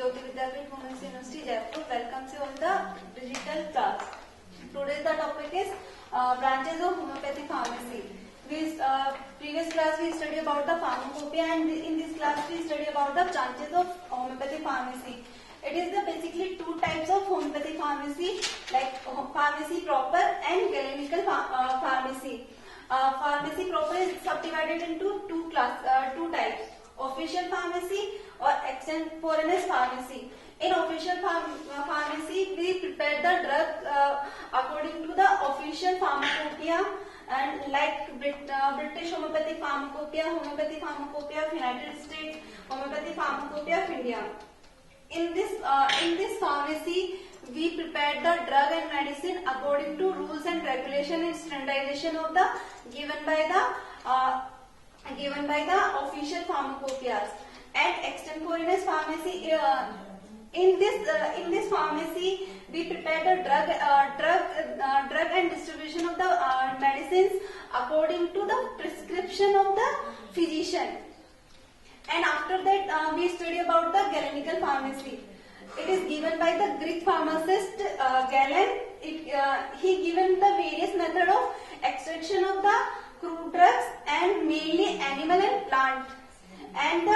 Jyoti Vidyapeeth Women's University Jaipur welcomes you on the digital class. Today the topic is branches of homeopathy pharmacy. Previous class we studied about the pharmacopoeia, and in this class we study about the branches of homeopathy pharmacy. It is the basically two types of homeopathy pharmacy, like pharmacy proper and clinical pharmacy. Pharmacy proper is subdivided into two types: official pharmacy or extemporaneous pharmacy. In official pharmacy, we prepare the drug according to the official pharmacopoeia, and like British Homeopathic Pharmacopoeia, Homeopathy Pharmacopoeia of United States, Homeopathy Pharmacopoeia of India. In this pharmacy, we prepare the drug and medicine according to rules and regulation and standardization of the given by the official pharmacopoeias. And extemporaneous pharmacy, in this pharmacy, we prepare the drug and distribution of the medicines according to the prescription of the physician. And after that, we study about the clinical pharmacy. It is given by the Greek pharmacist Galen. He given the various method of extraction of the crude drugs, and mainly animal and plant. And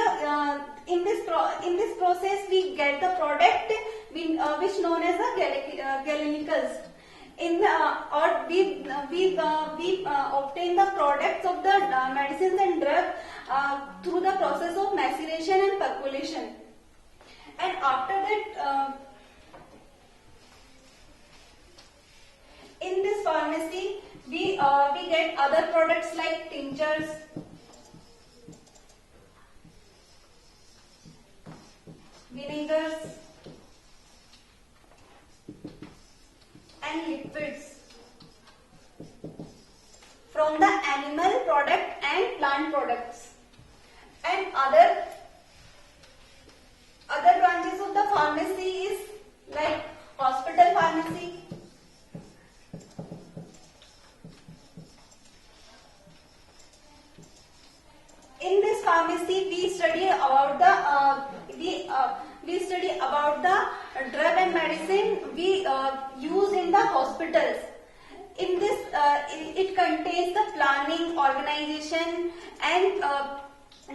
in this process, we get the product which known as the galenicals. We obtain the products of the medicines and drugs through the process of maceration and percolation. And after that, in this pharmacy, we get other products like tinctures, vinegars, and liquids from the animal product and plant products. And other branches of the pharmacy is like hospital pharmacy, in this pharmacy we study about the drug and medicine we use in the hospitals. In this, it contains the planning, organization, and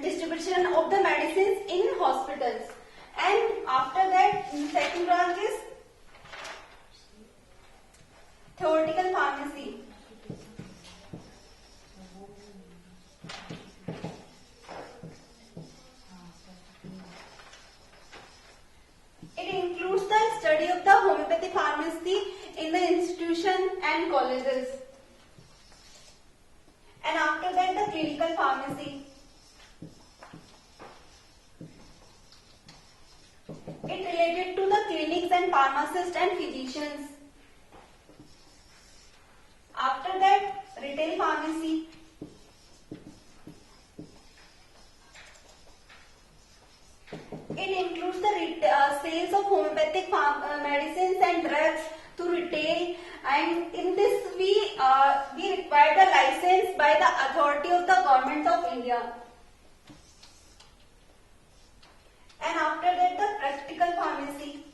distribution of the medicines in hospitals. And after that, second branch is theoretical pharmacy. It includes the study of the homeopathy pharmacy in the institution and colleges. And after that, the clinical pharmacy. It related to the clinics and pharmacists and physicians. After that, retail pharmacy. It includes the sales of homeopathic medicines and drugs to retail, and in this we require the license by the authority of the Government of India. And after that, the practical pharmacy.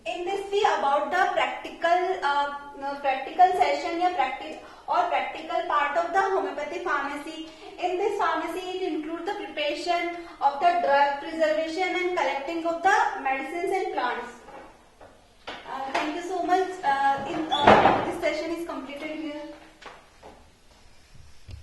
In this we about the practical session or practical part of the homeopathy pharmacy. In this pharmacy, it includes the preparation of the drug, preservation and collecting of the medicines and plants.